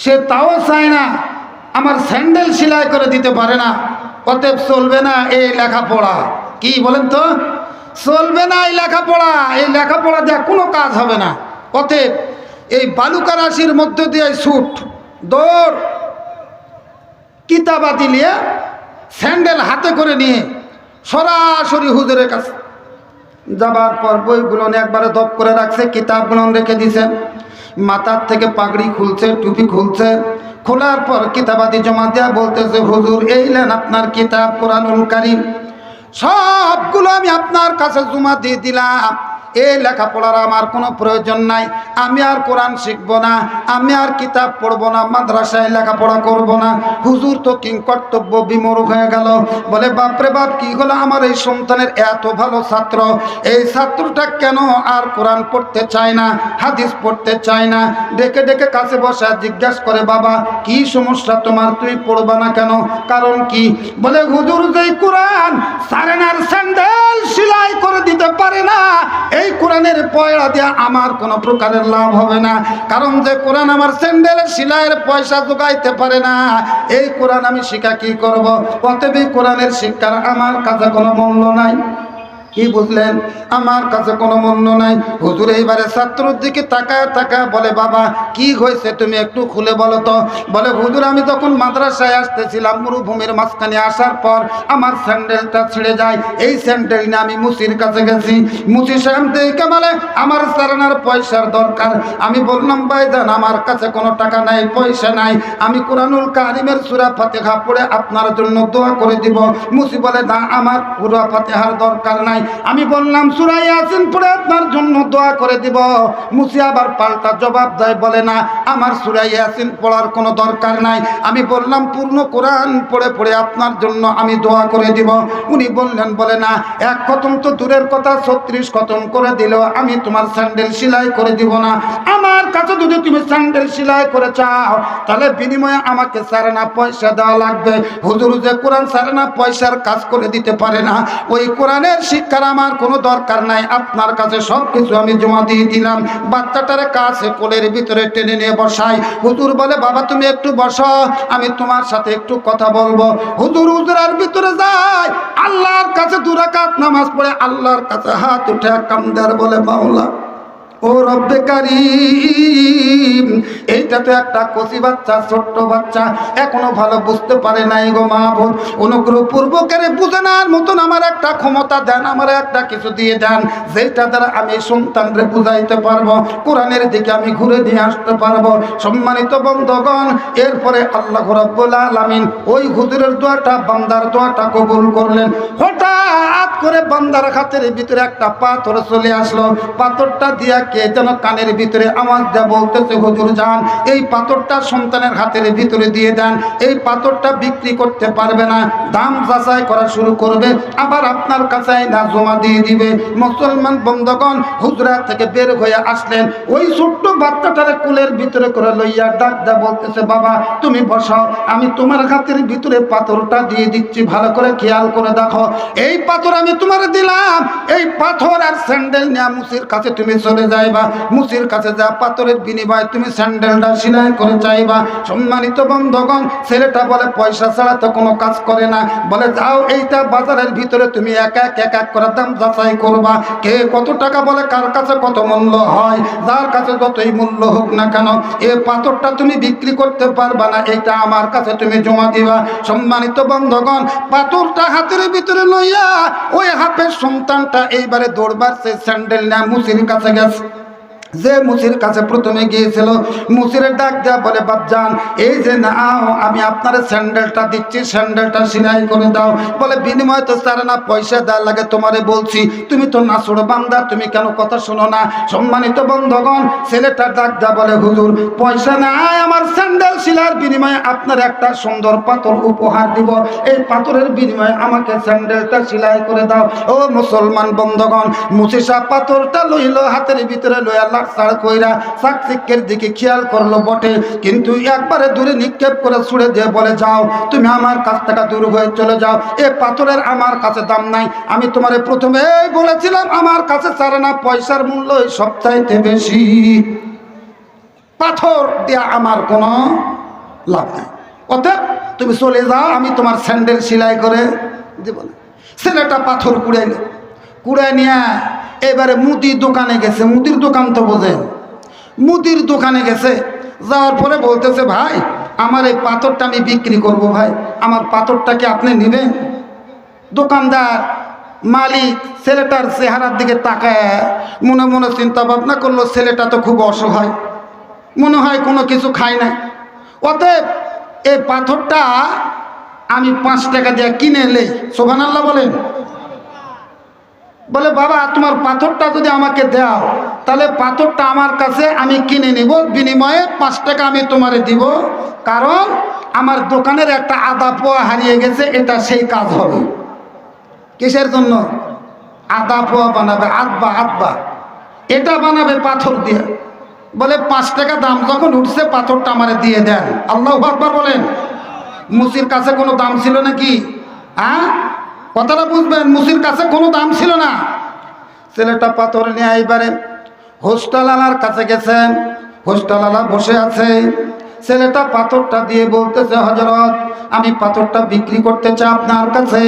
সে তাও চায় না, আমার স্যান্ডেল সেলাই করে দিতে পারে না। অতএব চলবে না এই লেখাপড়া। কি বলেন তো? চলবে না এই লেখাপড়া। এই লেখাপড়া দিয়ে কোনো কাজ হবে না। অতএব এই বালুকা রাশির মধ্য দিয়ে ছুট দৌড়, কিতাবাদি নিয়ে স্যান্ডেল হাতে করে নিয়ে সরাসরি হুজুরের কাছে যাবার পর বইগুলো একবারে দপ করে রাখছে, কিতাবগুলো রেখে দিছে। মাথার থেকে পাগড়ি খুলছে, টুপি খুলছে। খোলার পর কিতাবাদি জমা দেয়া বলতেছে, হুজুর এই নেন আপনার কিতাব কোরআনুল কারীম, সবগুলো আমি আপনার কাছে জমা দিয়ে দিলাম। এই লেখাপড়ার আমার কোনো প্রয়োজন নাই। আমি আর কোরআন শিখবো না, আমি আর কিতাব পড়বো না, মাদ্রাসায় লেখাপড়া করব না। হুজুর তো কিং কর্তব্য বিমূঢ় হয়ে গেল। বলে বাপরে বাপ, কি হলো আমার এই সন্তানের এত ভালো ছাত্র, এই ছাত্রটা কেন আর কোরআন পড়তে চায় না, হাদিস পড়তে চায় না? ডেকে ডেকে কাছে বসা জিজ্ঞাসা করে, বাবা কি সমস্যা তোমার, তুমি পড়বা না কেন, কারণ কি? বলে হুজুর যেই কোরআন সারেনার স্যান্ডেল সেলাই করে দিতে পারে না, এই কোরআনের পয়সা দিয়ে আমার কোনো প্রকারের লাভ হবে না। কারণ যে কোরআন আমার স্যান্ডেলের সেলাইয়ের পয়সা জোগাইতে পারে না, এই কোরআন আমি শিক্ষা কি করব? অতএব কোরআনের শিক্ষার আমার কাছে কোনো মূল্য নাই। কি বুঝলেন? আমার কাছে কোনো মূল্য নাই। হুজুর এইবারে ছাত্রর দিকে তাকায় তাকায় বলে, বাবা কি হয়েছে তুমি একটু খুলে বলো তো। বলে হুজুর আমি তখন মাদ্রাসায় আসতেছিলাম, মরুভূমির মাঝখানে আসার পর আমার স্যান্ডেলটা ছিঁড়ে যায়। এই স্যান্ডেল নিয়ে আমি মুসির কাছে গেছি। মুসি সাহেব দেখে বলে আমার সারানার পয়সার দরকার। আমি বললাম ভাইজান আমার কাছে কোনো টাকা নাই, পয়সা নাই, আমি কোরআনুল কারীমের সূরা ফাতিহা পড়ে আপনার জন্য দোয়া করে দিব। মুসি বলে না, আমার সূরা ফাতিহার দরকার নাই। আমি বললাম সূরা ইয়াসিন পড়ে আপনার জন্য দোয়া করে দিব। মুসি আবার পাল্টা জবাব দেয়, বলে না আমার সূরা ইয়াসিন পড়ার কোনো দরকার নাই। আমি বললাম পূর্ণ কোরআন পড়ে পড়ে আপনার জন্য আমি দোয়া করে দিব। উনি বললেন, বলে না এক খতম তো দূরের কথা, 36 খতম করে দিলেও আমি তোমার স্যান্ডেল সেলাই করে দিব না। আমার কাছে যদি তুমি স্যান্ডেল সেলাই করে চাও তাহলে বিনিময়ে আমাকে সারানা পয়সা দেওয়া লাগবে। হুজুর যে কোরআন সারানা পয়সার কাজ করে দিতে পারে না, ওই কোরআনের শিক্ষার আমার কোনো দরকার নাই, আপনার কাছে সব কিছু আমি জমা দিয়ে দিলাম। বাচ্চাটার কাছে কোলের ভিতরে টেনে নিয়ে বসাই। হুজুর বলে বাবা তুমি একটু বসো, আমি তোমার সাথে একটু কথা বলবো। হুজুর হুজুরার ভিতরে যায়, আল্লাহর কাছে 2 রাকাত নামাজ পড়ে আল্লাহর কাছে হাত উঠে কান্দার বলে, মাওলা ও রব্বে কারীম, এইটা তো একটা কচি বাচ্চা, ছোট্ট বাচ্চা, এখনো ভালো বুঝতে পারে নাই গো মাহবুব। অনুগ্রহ পূর্বকের বুঝে নেওয়ার মতন আমার একটা ক্ষমতা দেন, আমার একটা কিছু দিয়ে দেন, যেটা দ্বারা আমি সন্তানরে বুঝাইতে পারবো, কোরআনের দিকে আমি ঘুরে দিয়ে আসতে পারবো। সম্মানিত বন্ধুগণ, এরপরে আল্লাহ রাব্বুল আলামিন ওই হুজুরের দোয়াটা, বান্দার দোয়াটা কবুল করলেন। হঠাৎ করে বান্দার হাতের ভিতরে একটা পাথর চলে আসলো। পাথরটা দিয়া কে যেন কানের ভিতরে আওয়াজ দেয়া বলতেছে, হুজুর যান এই পাথরটা সন্তানের হাতের ভিতরে দিয়ে দেন, এই পাথরটা বিক্রি করতে পারবে না, দাম যাচাই করা শুরু করবে, আবার আপনার কাছে না জমা দিয়ে দিবে। মুসলমান বন্ধুগণ হুজরা থেকে বের হয়ে আসলেন, ওই ছোট্ট বাচ্চাটারে কুলের ভিতরে করে লইয়া ডাক দেয়া বলতেছে, বাবা তুমি বসাও, আমি তোমার হাতের ভিতরে পাথরটা দিয়ে দিচ্ছি, ভালো করে খেয়াল করে দেখো। এই পাথর আমি তোমার দিলাম, এই পাথর আর স্যান্ডেল নিয়ে মুসির কাছে তুমি চলে যাইবা, মুসির কাছে যা পাথরের বিনিময়ে তুমি স্যান্ডেলটা সেলাই করে চাইবা। সম্মানিত বন্ধুগণ, ছেলেটা বলে পয়সা ছাড়া তো কোনো কাজ করে না। বলে যাও এইটা বাজারের ভিতরে তুমি এক এক করে দাম যাচাই করবা, কে কত টাকা বলে, কার কাছে কত মূল্য হয়, যার কাছে যতই মূল্য হোক না কেন এই পাথরটা তুমি বিক্রি করতে পারবা না, এইটা আমার কাছে তুমি জমা দিবা। সম্মানিত বন্ধুগণ, পাথরটা হাতের ভিতরে লইয়া ওই হাফের সন্তানটা এইবারে দৌড়বার সে স্যান্ডেল না মুসির কাছে গেছে। যে মুসির কাছে প্রথমে গিয়েছিল, মুসিরের ডাক দেয়া বলে, বাপজান এই যে নাও আমি আপনার স্যান্ডেলটা দিচ্ছি, স্যান্ডেলটা সেলাই করে দাও। বলে বিনিময় তো চারে না, পয়সা দেওয়া লাগে, তোমারে বলছি, তুমি তো নাছোড় বান্দা, তুমি কেন কথা শোনো না? সম্মানিত বন্ধুগণ, ছেলেটা ডাক দেয়া বলে, হুজুর পয়সা নাই, আমার স্যান্ডেল সেলাইয়ের বিনিময়ে আপনার একটা সুন্দর পাথর উপহার দিব, এই পাথরের বিনিময়ে আমাকে স্যান্ডেলটা সেলাই করে দাও। ও মুসলমান বন্ধুগণ, মুসি সাহেব পাথরটা লইল, হাতের ভিতরে লইয়া ছাড় কইরা চাকচিক্যের দিকে খেয়াল করলো বটে, কিন্তু একবারে দূরে নিক্ষেপ করে ছুড়ে দিয়ে বলে, যাও তুমি আমার কাছ থেকে দূর হয়ে চলে যাও, এ পাথরের আমার কাছে দাম নাই। আমি তোমারে প্রথমেই বলেছিলাম আমার কাছে চারে না, পয়সার মূল্য সবচাইতে বেশি, পাথর দেয়া আমার কোনো লাভ নাই। অতএব তুমি চলে যাও, আমি তোমার স্যান্ডেল সেলাই করে দেব না। ছেলেটা পাথর কুড়াই নিয়ে এবারে মুদির দোকানে গেছে। মুদির দোকান তো বোঝেন, মুদির দোকানে গেছে। যাওয়ার পরে বলতেছে, ভাই আমার এই পাথরটা আমি বিক্রি করব, ভাই আমার পাথরটাকে আপনি নেবেন? দোকানদার মালিক ছেলেটার চেহারার দিকে তাকায় মনে মনে চিন্তা ভাবনা করলো, ছেলেটা তো খুব অসহায়, মনে হয় কোনো কিছু খায় না। অতএব এই পাথরটা আমি 5 টাকা দিয়ে কিনে এলে। সুবহানাল্লাহ বলেন। বলে, বাবা তোমার পাথরটা যদি আমাকে দাও তাহলে পাথরটা আমার কাছে আমি কিনে নিব, বিনিময়ে 5 টাকা আমি তোমারে দিব, কারণ আমার দোকানের একটা আদা পোয়া হারিয়ে গেছে, এটা সেই কাজ হবে। কিসের জন্য? আদা পোয়া বানাবে, আদবা এটা বানাবে পাথর দিয়ে। বলে 5 টাকা দাম যখন উঠছে পাথরটা আমারে দিয়ে দেন। আল্লাহু আকবার বলেন। মুসির কাছে কোনো দাম ছিল নাকি? কথাটা বুঝবেন, মুসির কাছে কোনো দাম ছিল না। ছেলেটা পাথর নিয়ে এইবারে হোস্টেলালার কাছে গেছেন। হোস্টেলালা বসে আছে। ছেলেটা পাথরটা দিয়ে বলতেছে, হযরত আমি পাথরটা বিক্রি করতে চাই আপনার কাছে।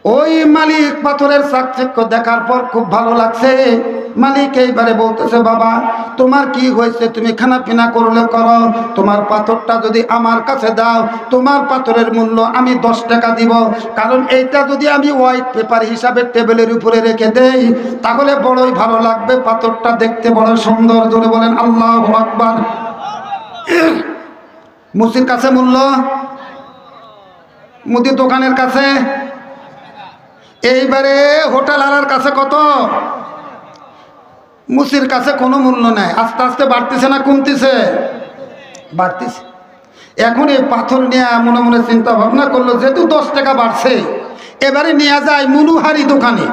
ওই মালিক পাথরের চাকচিক্য দেখার পর খুব ভালো লাগছে। মালিক এইবারে বলতেছে, বাবা তোমার কি হয়েছে, তুমি খানাপিনা করলে করো, তোমার পাথরটা যদি আমার কাছে দাও তোমার পাথরের মূল্য আমি 10 টাকা দিব, কারণ এইটা যদি আমি হোয়াইট পেপার হিসাবে টেবিলের উপরে রেখে দেই তাহলে বড়ই ভালো লাগবে, পাথরটা দেখতে বড় সুন্দর। জোরে বলেন আল্লাহু আকবার। মুসির কাছে মূল্য, মুদির দোকানের কাছে, এইবারে হোটেলার কাছে কত? মুসির কাছে কোনো মূল্য নাই। আস্তে আস্তে বাড়তেছে না কমতেছে? বাড়তেছে। এখন এই পাথর নিয়ে মনে মনে চিন্তা ভাবনা করলো, যেহেতু 10 টাকা বাড়ছে এবারে নিয়ে যায় মনুহারি দোকানে।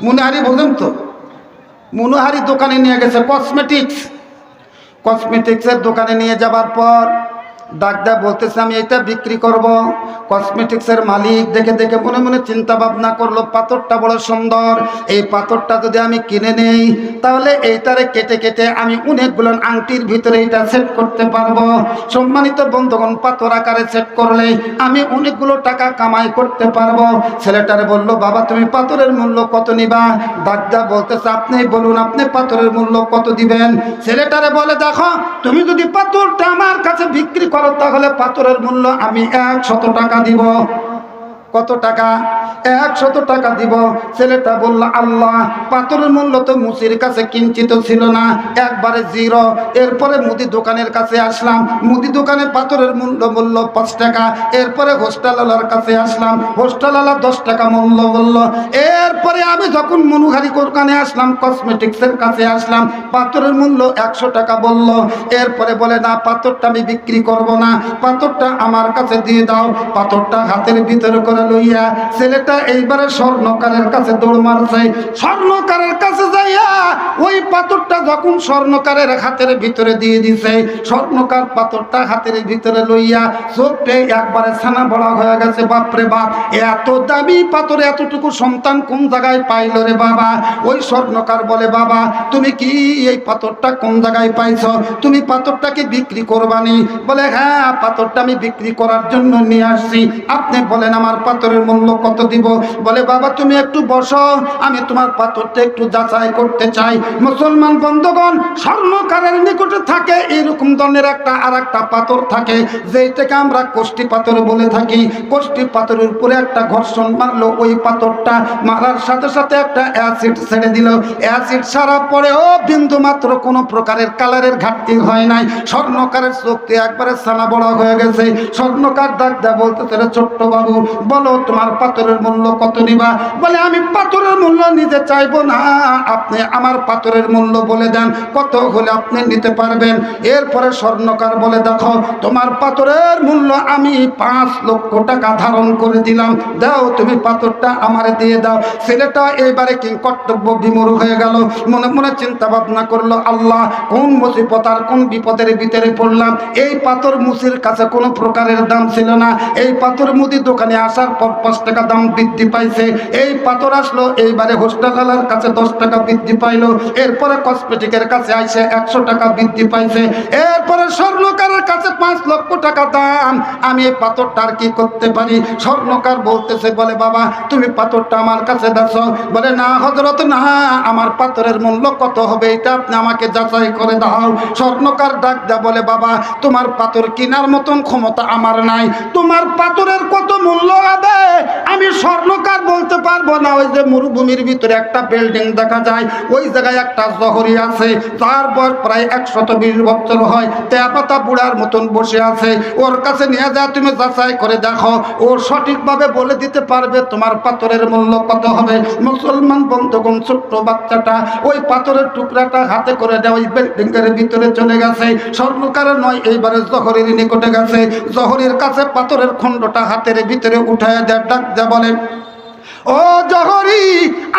মনুহারি বোঝেন তো? মনুহারি দোকানে নিয়ে গেছে। কসমেটিক্সের দোকানে নিয়ে যাবার পর ডাক্তার বলতেছে, আমি এটা বিক্রি করব। কসমেটিক্সের মালিক দেখে দেখে মনে মনে চিন্তা ভাবনা করলো, পাথরটা বড় সুন্দর, এই পাথরটা যদি আমি কিনে নেই তাহলে এইটারে কেটে কেটে আমি অনেকগুলো আংটির ভিতরে এটা সেট করতে পারবো। সম্মানিত বন্ধুগণ, পাথর আকারে সেট করলে আমি অনেকগুলো টাকা কামাই করতে পারবো। ছেলেটারে বললো, বাবা তুমি পাথরের মূল্য কত নিবা? ডাক্তার বলতেছে, আপনি বলুন আপনি পাথরের মূল্য কত দিবেন? ছেলেটারে বলে, দেখো তুমি যদি পাথরটা আমার কাছে বিক্রি করো তাহলে পাথরের মূল্য আমি 100 টাকা দিব। কত টাকা? 100 টাকা দিব। ছেলেটা বলল, আল্লাহ, পাথরের মূল্য তো মুসির কাছে কিঞ্চিত ছিল না, একবারে 0। এরপরে মুদি দোকানের কাছে আসলাম, মুদি দোকানে পাথরের মূল্য 5 টাকা। এরপরে হোস্টেলালার কাছে আসলাম, হোস্টেলালা 10 টাকা মূল্য বলল। এরপরে আমি যখন মনুহারি দোকানে আসলাম, কসমেটিক্সের কাছে আসলাম, পাথরের মূল্য 100 টাকা বলল। এরপরে বলে, না পাথরটা আমি বিক্রি করব না, পাথরটা আমার কাছে দিয়ে দাও। পাথরটা হাতের ভিতরে করে লইয়া ছেলেটা এইবারে স্বর্ণকারের কাছে দৌড় মারছে। স্বর্ণকারের কাছে যাইয়া ওই পাথরটা যখন স্বর্ণকারের হাতের ভিতরে দিয়ে দিছে, স্বর্ণকার পাথরটা হাতের ভিতরে লইয়া চোখে একবারে ছানা বড়া হয়ে গেছে। বাপরে বাপ, এত দামি পাথর এতটুকু সন্তান কোন জায়গায় পাইল রে বাবা? ওই স্বর্ণকার বলে, বাবা তুমি কি এই পাথরটা কোন জায়গায় পাইছ? তুমি পাথরটাকে বিক্রি করবানি? বলে, হ্যাঁ পাথরটা আমি বিক্রি করার জন্য নিয়ে আসছি। আপনি বলেন আমার পাথরের মূল্য কত দিব? বলে, বাবা তুমি একটু বসো, আমি তোমার পাথরটা একটু যাচাই করতে চাই। মুসলমান বন্ধুগণ, স্বর্ণকারের নিকটে থাকে এরকম ধরনের আর একটা পাথর থাকে, যেটাকে আমরা কোষ্ঠী পাথর বলে থাকি। কোষ্ঠী পাথরের উপরে একটা ঘর্ষণ মারলো, ওই পাথরটা মারার সাথে সাথে একটা অ্যাসিড ছেড়ে দিল। অ্যাসিড ছাড়ার পরেও বিন্দু মাত্র কোনো প্রকারের কালারের ঘাটতি হয় নাই। স্বর্ণকারের চোখে একবারে ছানা বড় হয়ে গেছে। স্বর্ণকার ডাক দেয়া বলতেছে, ছোট্ট বাবু বলো তোমার পাথরের মূল্য কত নিবা? বলে, আমি পাথরের মূল্য নিতে চাইবো না, আপনি আমার পাথরের মূল্য বলে দেন, কত হলে আপনি নিতে পারবেন? এরপরে স্বর্ণকার বলে, দেখো তোমার পাথরের মূল্য আমি 5 লক্ষ টাকা ধারণ করে দিলাম, দাও তুমি পাথরটা আমারে দিয়ে দাও। ছেলেটা এইবারে কি কর্তব্য বিমূঢ় হয়ে গেল। মনে মনে চিন্তা ভাবনা করলো, আল্লাহ কোন মুসিবত আর কোন বিপদের ভিতরে পড়লাম। এই পাথর মুসির কাছে কোনো প্রকারের দাম ছিল না। এই পাথর মুদি দোকানে আসার পর 5 টাকা দাম বৃদ্ধি পাইছে। এই পাথর আসলো এইবারে হোস্টেলার কাছে 10 টাকা বৃদ্ধি পাইলো। এরপরে কসমেটিকের কাছে আইসে 100 টাকা বৃদ্ধি পাইছে। এরপরে স্বর্ণকারের কাছে 5 টাকা দাম, আমি এই পাথরটার কি করতে পারি? স্বর্ণকার বলতেছে, বলে বাবা তুমি পাথরটা আমার কাছে দাও। বলে না হযরত না, আমার পাথরের মূল্য কত হবে এটা আপনি আমাকে যাচাই করে দাও। স্বর্ণকার ডাক দেয়া বলে, বাবা তোমার পাথর কেনার মতন ক্ষমতা আমার নাই, তোমার পাথরের কত মূল্য হবে আমি স্বর্ণকার বলতে পারবো না। ওই যে মরুভূমির ভিতরে একটা বিল্ডিং দেখা যায়, ওই জায়গায় একটা জহরি আছে, তার বয়স প্রায় 120 বছর হয়, তেয়াপাতা বুড়ার মতন বসে আছে, ওর কাছে নিয়ে যা তুমি যাচাই করে দেখো, ও সঠিকভাবে বলে দিতে পারবে তোমার পাথরের মূল্য কত হবে। মুসলমান বন্ধুগণ, ছোট্ট বাচ্চাটা ওই পাথরের টুকরাটা হাতে করে দেয়, ওই বিল্ডিং এর ভিতরে চলে গেছে। স্বর্ণকারের নয়, এইবারে জহরির নিকটে গেছে, জহরির কাছে পাথরের খণ্ডটা হাতের ভিতরে উঠায় দেয়, ডাক দেয়, বলেন ও জহরি,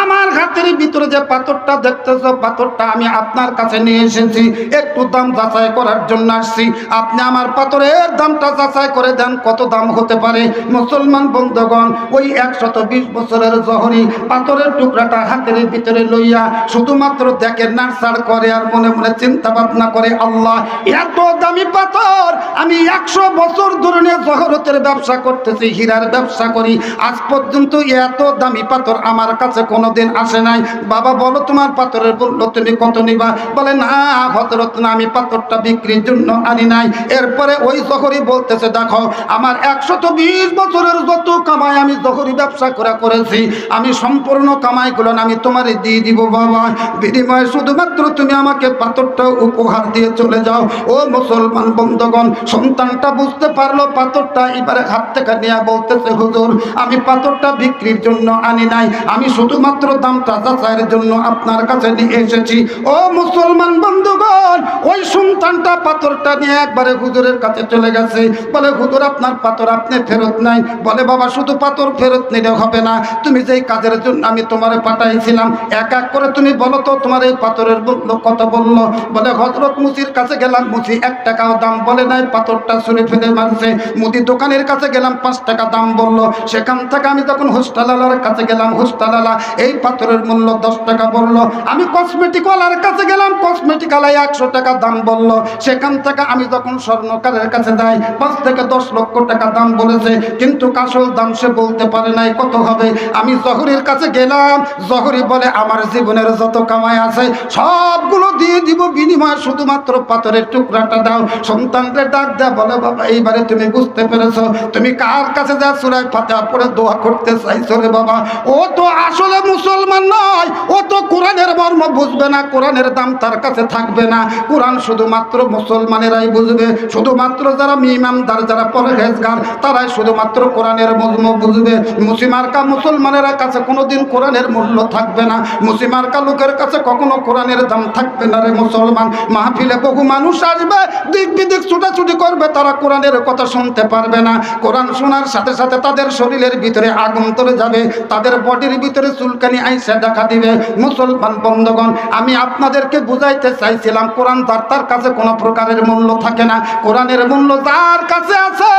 আমার হাতের ভিতরে যে পাথরটা দেখতেছ, পাথরটা আমি আপনার কাছে নিয়ে এসেছি, একটু দাম যাচাই করার জন্য আসছি, আপনি আমার পাথরের দামটা যাচাই করে দেন, কত দাম হতে পারে। মুসলমান বন্ধুগণ, ওই 120 বছরের জহরি পাথরের টুকরাটা হাতের ভিতরে লইয়া শুধুমাত্র দেখে, নাড়াচাড় করে আর মনে মনে চিন্তা ভাবনা করে, আল্লাহ এত দামি পাথর, আমি 100 বছর ধরে জহরতের ব্যবসা করতেছি, হীরার ব্যবসা করি, আজ পর্যন্ত এত দামি পাথর আমার কাছে কোনোদিন আসে নাই। বাবা বলো তোমার পাথরের মূল্য তুমি কত নিবা? বলে না হযরত না, আমি পাথরটা বিক্রির জন্য আনি নাই। এরপরে ওই জহরি বলতেছে, দেখো আমার 120 বছরের যত কামাই আমি জহরি ব্যবসা করেছি, আমি সম্পূর্ণ কামাইগুলো আমি তোমারে দিয়ে দিব বাবা, বিনিময়ে শুধুমাত্র তুমি আমাকে পাথরটা উপহার দিয়ে চলে যাও। ও মুসলমান বন্ধুগণ, সন্তানটা বুঝতে পারলো পাথরটা, এবারে হাত থেকে নিয়ে বলতেছে, হুজুর আমি পাথরটা বিক্রির জন্য আনি নাই, আমি শুধুমাত্র দামটা যাচাইয়ের জন্য আপনার কাছে নিয়ে এসেছি। ও মুসলমান বন্ধুগণ, ওই সন্তানটা পাথরটা নিয়ে একবারে হুজুরের কাছে চলে গেছে, বলে হুজুর আপনার পাথর আপনি ফেরত নাই। বলে বাবা শুধু পাথর ফেরত নিলে হবে না, তুমি যেই কাজের জন্য আমি তোমারে পাঠাইছিলাম এক এক করে তুমি বলো তো তোমার এই পাথরের মূল্য কত বললো? বলে হযরত মুসির কাছে গেলাম, মুসি 1 টাকাও দাম বলে নাই, পাথরটা ছুঁড়ে ফেলে মারছে। মুদি দোকানের কাছে গেলাম, 5 টাকা দাম বললো। সেখান থেকে আমি যখন হোস্টেলালার কাছে গেলাম, হোস্টেলালা এই পাথরের মূল্য 10 টাকা বললো। আমি কসমেটিকওয়ালার কাছে গেলাম, কসমেটিকওয়ালায় 100 টাকা দাম বললো। সেখান থেকে আমি যখন স্বর্ণকারের কাছে যাই, 5 থেকে 10 লক্ষ টাকা দাম বলেছে, কিন্তু আসল দাম সে বলতে পারে নাই কত হবে। আমি জহরির কাছে গেলাম, জহরি বলে আমার জীবনের যত কামাই আছে সবগুলো দিয়ে দিব, বিনিময়ে শুধুমাত্র পাথরের টুকরাটা দাও। সন্তানকে ডাক দেয়া বলে, বাবা এইবারে তুমি বুঝতে পেরেছো, তুমি কার কাছে যা সূরা ফাতিহা পড়ে দোয়া করতে চাইছো রে বাবা? ও তো আসলে মুসলমান নয়, ও তো কোরআনের মর্ম বুঝবে না, কোরআনের দাম তার কাছে থাকবে না। কোরআন শুধুমাত্র মুসলমানেরাই বুঝবে, শুধুমাত্র যারা ইমানদার, যারা পরহেজগার, তারাই শুধুমাত্র কোরআনের মর্ম বুঝবে। মুসিমার্কা মুসলমানেরা কাছে কোনোদিন কোরআনের মূল্য থাকবে না, মুসিমার্কা লোকের কাছে কখনো কোরআনের দাম থাকবে না রে মুসলমান। মাহফিলে বহু মানুষ আসবে, দিক বিদিক ছুটাছুটি করবে, তারা কোরআনের কথা শুনতে পারবে না। কোরআন শোনার সাথে সাথে তাদের শরীরের ভিতরে আগুন ধরে যাবে, তাদের বডির ভিতরে চুলকানি আইসা দেখা দিবে। মুসলমান বন্ধুগণ, আমি আপনাদেরকে বুঝাইতে চাইছিলাম, কোরআন তার কাছে কোনো প্রকারের মূল্য থাকে না। কোরআনের মূল্য যার কাছে আছে,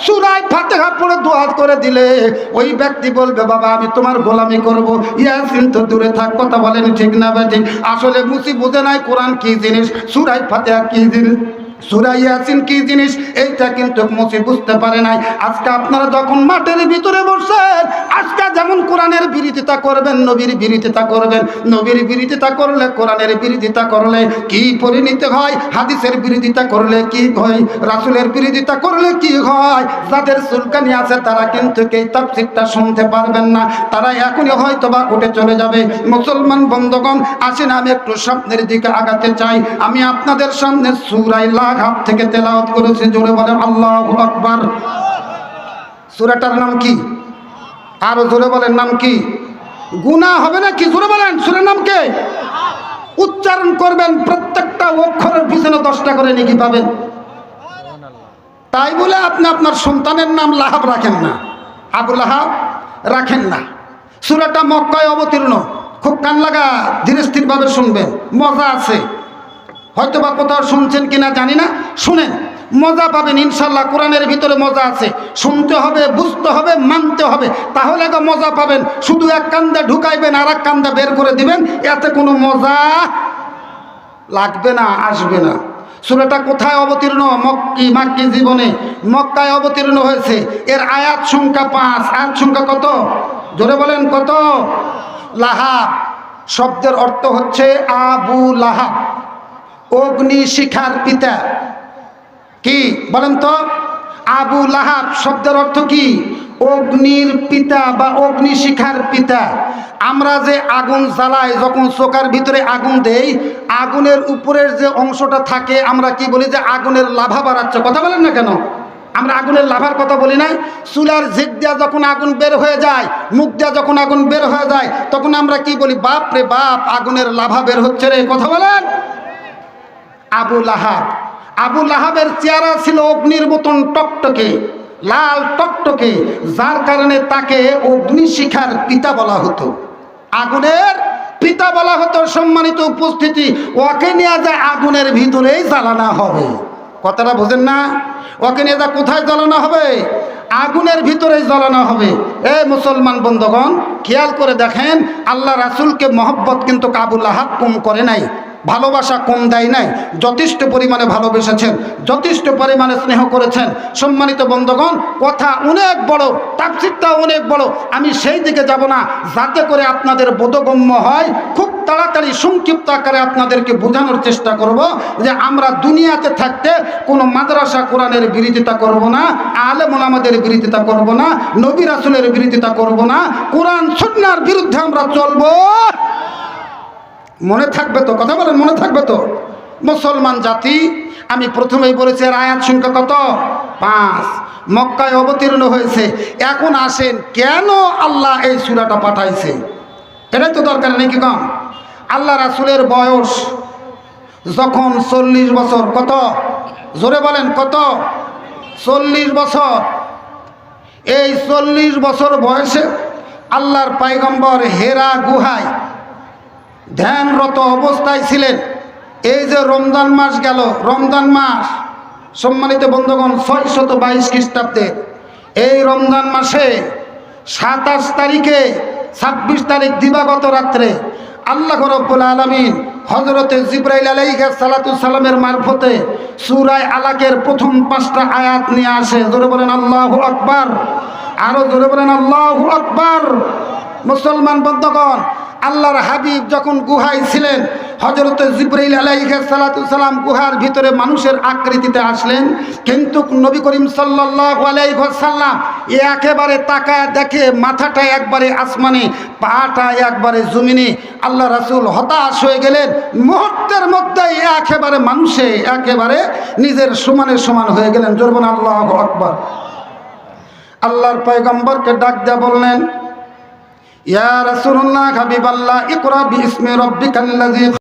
সূরা ফাতিহা পড়ে দোয়া করে দিলে ওই ব্যক্তি বলবে, বাবা আমি তোমার গোলামি করব। ইয়াসিন তো দূরে থাক, কথা বলেন ঠিক না বেঠিক? আসলে মুসি বুঝে নাই কোরআন কি জিনিস, সূরা ফাতিহা কি জিনিস, সূরা ইয়াসিন কি জিনিস, এইটা কিন্তু মুসি বুঝতে পারে নাই। আজকে আপনারা যখন মাঠের ভিতরে বসছেন, আজকে যেমন কোরআনের বিরোধিতা করবেন, নবীর বিরোধিতা করবেন, নবীর বিরোধিতা করলে, কোরআনের বিরোধিতা করলে কি পরিণতি হয়, হাদিসের বিরোধিতা করলে কি হয়, রাসূলের বিরোধিতা করলে কি হয়। যাদের চুলকানি আছে তারা কিন্তু এই তাফসীরটা শুনতে পারবেন না, তারা এখনই হয়তোবা উঠে চলে যাবে। মুসলমান বন্ধুগণ, আসেন আমি একটু সামনের দিকে আগাতে চাই। আমি আপনাদের সামনে সূরা হাত থেকে তেলাওয়াত করেছি, জোরে বলেন আল্লাহু আকবার। সূরাটার নাম কি? আরো জোরে বলেন, নাম কি? গুনাহ হবে না কি? জোরে বলেন, সূরার নাম কি? উচ্চারণ করবেন, প্রত্যেকটা অক্ষরের পিছনে 10টা করে নেকি পাবেন। তাই বলে আপনি আপনার সন্তানের নাম লাহাব রাখেন না, আবু লাহাব রাখেন না। সূরাটা মক্কায় অবতীর্ণ, খুব কান লাগা ধীরে স্থিরভাবে শুনবেন, মজা আছে। হয়তো বা কোথাও শুনছেন কিনা জানি না, শুনেন, মজা পাবেন ইনশাল্লাহ। কোরআনের ভিতরে মজা আছে, শুনতে হবে, বুঝতে হবে, মানতে হবে, তাহলে তো মজা পাবেন। শুধু এক কান্দা ঢুকাইবেন আর এক কান্দা বের করে দিবেন, এতে কোনো মজা লাগবে না, আসবে না। সূরাটা কোথায় অবতীর্ণ? মাক্কি জীবনে মক্কায় অবতীর্ণ হয়েছে। এর আয়াত সংখ্যা 5। আয়াত সংখ্যা কত? জোরে বলেন কত? লাহাব শব্দের অর্থ হচ্ছে আবু লাহাব, অগ্নি শিখার পিতা। কি বলেন তো? আবু লাহাব শব্দের অর্থ কি? অগ্নির পিতা বা অগ্নি শিখার পিতা। আমরা যে আগুন জ্বালাই, যখন চোকার ভিতরে আগুন দেই, আগুনের উপরের যে অংশটা থাকে আমরা কি বলি? যে আগুনের লাভা বাড়াচ্ছে। কথা বলেন না কেন? আমরা আগুনের লাভার কথা বলি না? চুলার ঝিক দিয়া যখন আগুন বের হয়ে যায়, মুখ দিয়া যখন আগুন বের হয়ে যায়, তখন আমরা কি বলি? বাপ রে বাপ, আগুনের লাভা বের হচ্ছে রে। কথা বলেন। আবু লাহাব, আবু লাহাবের চেহারা ছিল অগ্নির মতন টকটকে, লাল টকটকে, যার কারণে তাকে অগ্নিশিখার পিতা বলা হতো, আগুনের পিতা বলা হতো। সম্মানিত উপস্থিতি, ওকে নিয়ে যায় আগুনের ভিতরেই জ্বালানো হবে। কথাটা বোঝেন না? ওকে নিয়ে যা কোথায় জ্বালানো হবে? আগুনের ভিতরেই জ্বালানো হবে। এই মুসলমান বন্ধুগণ, খেয়াল করে দেখেন, আল্লাহ রাসূলকে মহব্বত কিন্তু আবু লাহাব কম করে নাই, ভালোবাসা কম দেয় নাই, যথেষ্ট পরিমাণে ভালোবেসেছেন, যথেষ্ট পরিমাণে স্নেহ করেছেন। সম্মানিত বন্ধুগণ, কথা অনেক বড়, তাফসীরটা অনেক বড়, আমি সেই দিকে যাব না, যাতে করে আপনাদের বোধগম্য হয়। খুব তাড়াতাড়ি সংক্ষিপ্ত আকারে আপনাদেরকে বোঝানোর চেষ্টা করব যে আমরা দুনিয়াতে থাকতে কোনো মাদ্রাসা কোরআনের বিরোধিতা করব না, আলেম ওলামাদের বিরোধিতা করব না, নবী রাসূলের বিরোধিতা করব না, কোরআন সুন্নাহর বিরুদ্ধে আমরা চলবো। মনে থাকবে তো? কথা বলেন, মনে থাকবে তো? মুসলমান জাতি, আমি প্রথমেই বলেছি এর আয়াত সংখ্যা কত? 5। মক্কায় অবতীর্ণ হয়েছে। এখন আসেন, কেন আল্লাহ এই সূরাটা পাঠাইছে? এটাই তো দরকার নাকি কম? আল্লাহ রাসূলের বয়স যখন 40 বছর, কত? জোরে বলেন কত? 40 বছর। এই 40 বছর বয়সে আল্লাহর পয়গম্বর হেরা গুহায় ধ্যানরত অবস্থায় ছিলেন। এই যে রমজান মাস গেল, রমজান মাস, সম্মানিত বন্ধুগণ, 622 খ্রিস্টাব্দে এই রমজান মাসে 27 তারিখে, 26 তারিখ দিবাগত রাত্রে আল্লাহ রাব্বুল আলামিন হযরতে জিবরাইল আলাইহিস সালাতু সালামের মারফতে সূরা আলাকের প্রথম 5টা আয়াত নিয়ে আসে। জোরে বলেন আল্লাহু আকবার। আরো জোরে বলেন আল্লাহু আকবার। মুসলমান বন্ধুগণ, আল্লাহর হাবিব যখন গুহায় ছিলেন, হযরতে জিবরাইল আলাইহিস সালাতু সালাম গুহার ভিতরে মানুষের আকৃতিতে আসলেন, কিন্তু নবী করিম সাল্লাল্লাহু আলাইহি ওয়াসাল্লাম একেবারে তাকায় দেখে মাথাটা একবারে আসমানে, পাটা একবারে জমিনে। আল্লাহ রাসূল হতাশ হয়ে গেলেন। মুহূর্তের মধ্যেই একেবারে মানুষে একেবারে নিজের সমানে সমান হয়ে গেলেন। জোরে বলেন আল্লাহু আকবার। আল্লাহর পয়গম্বরকে ডাক দিয়ে বললেন, ইয়া রাসূলুল্লাহ, হাবিবাল্লাহ, ইকরা বিইসমি রাব্বিকাল্লাযী